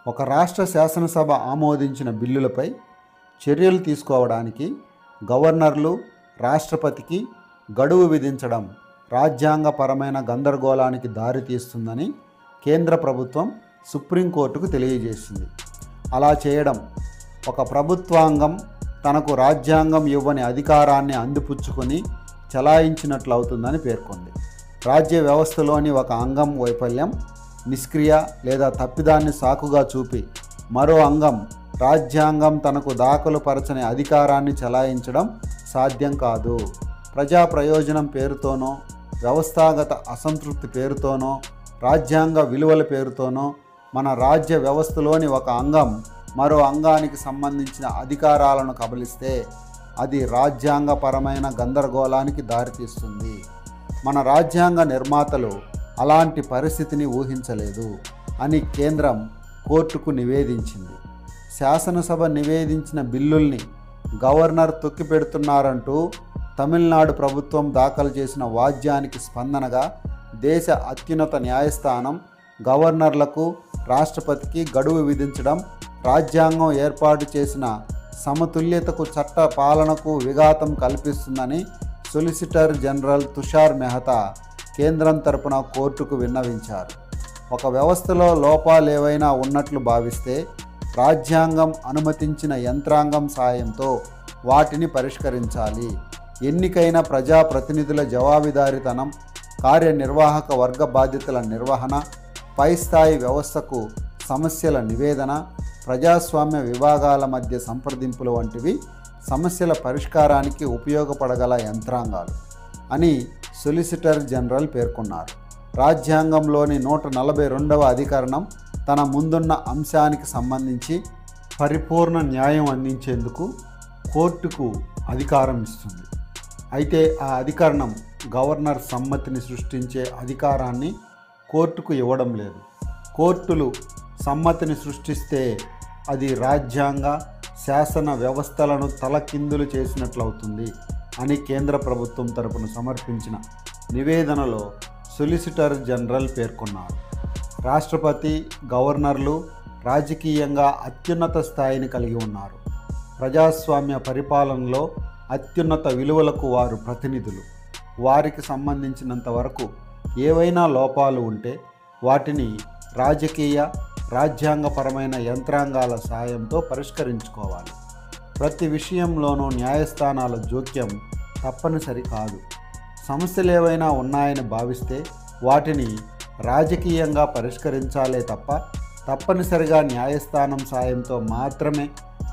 ఒక రాష్ట్ర శాసనసభ ఆమోదించిన బిల్లులపై చర్యలు తీసుకోవడానికి గవర్నర్లు, రాష్ట్రపతికి గడువు విధించడం రాజ్యాంగపరమైన గందరగోళానికి దారితీస్తుందని కేంద్ర ప్రభుత్వం సుప్రీంకోర్టుకు తెలియజేసింది. అలా చేయడం ఒక ప్రభుత్వాంగం తనకు రాజ్యాంగం ఇవ్వని అధికారాన్ని అందిపుచ్చుకొని చలాయించినట్లవుతుందని పేర్కొంది. రాజ్య వ్యవస్థలోని ఒక అంగం వైఫల్యం, నిష్క్రియ లేదా తప్పిదాన్ని సాకుగా చూపి మరో అంగం రాజ్యాంగం తనకు దాఖలు పరచని అధికారాన్ని చలాయించడం సాధ్యం కాదు. ప్రజా ప్రయోజనం పేరుతోనో, వ్యవస్థాగత అసంతృప్తి పేరుతోనో, రాజ్యాంగ విలువల పేరుతోనో మన రాజ్య వ్యవస్థలోని ఒక అంగం మరో అంగానికి సంబంధించిన అధికారాలను కబళిస్తే అది రాజ్యాంగపరమైన గందరగోళానికి దారితీస్తుంది. మన రాజ్యాంగ నిర్మాతలు అలాంటి పరిస్థితిని ఊహించలేదు అని కేంద్రం కోర్టుకు నివేదించింది. శాసనసభ నివేదించిన బిల్లుల్ని గవర్నర్ తొక్కిపెడుతున్నారంటూ తమిళనాడు ప్రభుత్వం దాఖలు చేసిన వాద్యానికి స్పందనగా దేశ అత్యున్నత న్యాయస్థానం గవర్నర్లకు, రాష్ట్రపతికి గడువు విధించడం రాజ్యాంగం ఏర్పాటు చేసిన సమతుల్యతకు, చట్ట పాలనకు విఘాతం కల్పిస్తుందని సొలిసిటర్ జనరల్ తుషార్ మెహతా కేంద్రం తరపున కోర్టుకు విన్నవించారు. ఒక వ్యవస్థలో లోపాలేవైనా ఉన్నట్లు భావిస్తే రాజ్యాంగం అనుమతించిన యంత్రాంగం సాయంతో వాటిని పరిష్కరించాలి. ఎన్నికైన ప్రజాప్రతినిధుల జవాబుదారీతనం, కార్యనిర్వాహక వర్గ బాధ్యతల నిర్వహణ, పై స్థాయి వ్యవస్థకు సమస్యల నివేదన, ప్రజాస్వామ్య విభాగాల మధ్య సంప్రదింపులు వంటివి సమస్యల పరిష్కారానికి ఉపయోగపడగల యంత్రాంగాలు అని సొలిసిటర్ జనరల్ పేర్కొన్నారు. రాజ్యాంగంలోని 142వ అధికరణం తన ముందున్న అంశానికి సంబంధించి పరిపూర్ణ న్యాయం అందించేందుకు కోర్టుకు అధికారం ఇస్తుంది. అయితే ఆ అధికరణం గవర్నర్ సమ్మతిని సృష్టించే అధికారాన్ని కోర్టుకు ఇవ్వడం లేదు. కోర్టులు సమ్మతిని సృష్టిస్తే అది రాజ్యాంగ, శాసన వ్యవస్థలను తలకిందులు చేసినట్లవుతుంది అని కేంద్ర ప్రభుత్వం తరపున సమర్పించిన నివేదనలో సొలిసిటర్ జనరల్ పేర్కొన్నారు. రాష్ట్రపతి, గవర్నర్లు రాజకీయంగా అత్యున్నత స్థాయిని కలిగి ఉన్నారు. ప్రజాస్వామ్య పరిపాలనలో అత్యున్నత విలువలకు వారు ప్రతినిధులు. వారికి సంబంధించినంత వరకు ఏవైనా లోపాలు ఉంటే వాటిని రాజకీయ, రాజ్యాంగపరమైన యంత్రాంగాల సాయంతో పరిష్కరించుకోవాలి. ప్రతి విషయంలోనూ న్యాయస్థానాల జోక్యం తప్పనిసరి కాదు. సమస్యలు ఏవైనా ఉన్నాయని భావిస్తే వాటిని రాజకీయంగా పరిష్కరించాలే తప్ప తప్పనిసరిగా న్యాయస్థానం సాయంతో మాత్రమే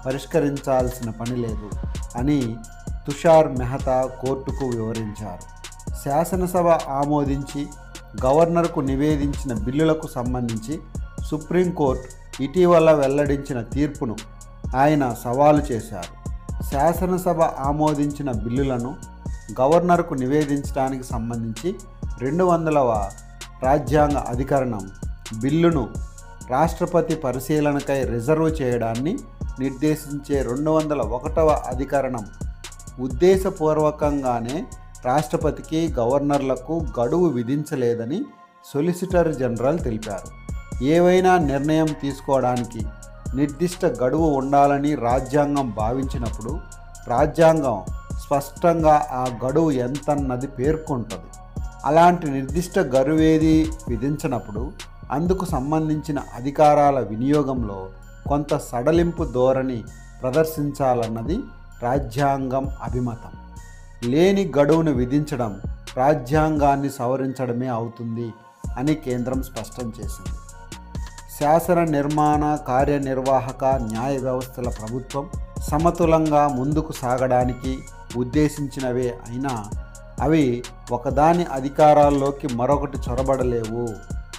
పరిష్కరించాల్సిన పని లేదు అని తుషార్ మెహతా కోర్టుకు వివరించారు. శాసనసభ ఆమోదించి గవర్నర్కు నివేదించిన బిల్లులకు సంబంధించి సుప్రీంకోర్టు ఇటీవల వెల్లడించిన తీర్పును ఆయన సవాలు చేశారు. శాసనసభ ఆమోదించిన బిల్లులను గవర్నర్కు నివేదించడానికి సంబంధించి 200వ రాజ్యాంగ అధికరణం బిల్లును రాష్ట్రపతి పరిశీలనకై రిజర్వ్ చేయడాన్ని నిర్దేశించే 201వ అధికరణం ఉద్దేశపూర్వకంగానే రాష్ట్రపతికి, గవర్నర్లకు గడువు విధించలేదని సొలిసిటర్ జనరల్ తెలిపారు. ఏవైనా నిర్ణయం తీసుకోవడానికి నిర్దిష్ట గడువు ఉండాలని రాజ్యాంగం భావించినప్పుడు రాజ్యాంగం స్పష్టంగా ఆ గడువు ఎంతన్నది పేర్కొంటుంది. అలాంటి నిర్దిష్ట గడువేది విధించినప్పుడు అందుకు సంబంధించిన అధికారాల వినియోగంలో కొంత సడలింపు ధోరణి ప్రదర్శించాలన్నది రాజ్యాంగం అభిమతం. లేని గడువును విధించడం రాజ్యాంగాన్ని సవరించడమే అవుతుంది అని కేంద్రం స్పష్టం చేసింది. శాసన నిర్మాణ, కార్యనిర్వాహక, న్యాయ వ్యవస్థల ప్రభుత్వం సమతులంగా ముందుకు సాగడానికి ఉద్దేశించినవే అయినా అవి ఒకదాని అధికారాల్లోకి మరొకటి చొరబడలేవు.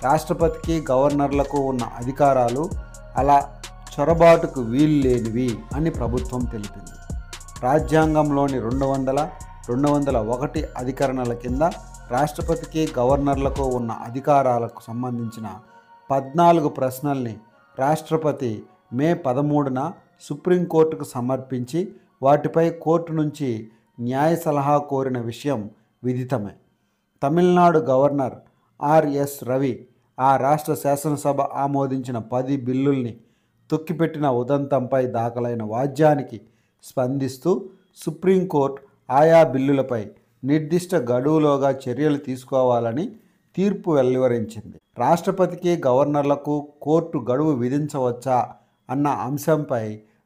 రాష్ట్రపతికి, గవర్నర్లకు ఉన్న అధికారాలు అలా చొరబాటుకు వీల్లేనివి అని ప్రభుత్వం తెలిపింది. రాజ్యాంగంలోని 200, 201 అధికరణల కింద రాష్ట్రపతికి, గవర్నర్లకు ఉన్న అధికారాలకు సంబంధించిన 14 ప్రశ్నల్ని రాష్ట్రపతి మే 13న సుప్రీంకోర్టుకు సమర్పించి వాటిపై కోర్టు నుంచి న్యాయ సలహా కోరిన విషయం విదితమే. తమిళనాడు గవర్నర్ ఆర్ఎస్ రవి ఆ రాష్ట్ర శాసనసభ ఆమోదించిన 10 బిల్లుల్ని తొక్కిపెట్టిన ఉదంతంపై దాఖలైన వాద్యానికి స్పందిస్తూ సుప్రీంకోర్టు ఆయా బిల్లులపై నిర్దిష్ట గడువులోగా చర్యలు తీసుకోవాలని తీర్పు వెలువరించింది. రాష్ట్రపతికి గవర్నర్లకు కోర్టు గడువు విధించవచ్చా అన్న అంశంపై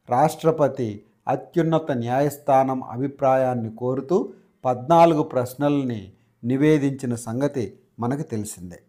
రాష్ట్రపతి అత్యున్నత న్యాయస్థానం అభిప్రాయాన్ని కోరుతూ 14 ప్రశ్నల్ని నివేదించిన సంగతి మనకు తెలిసిందే.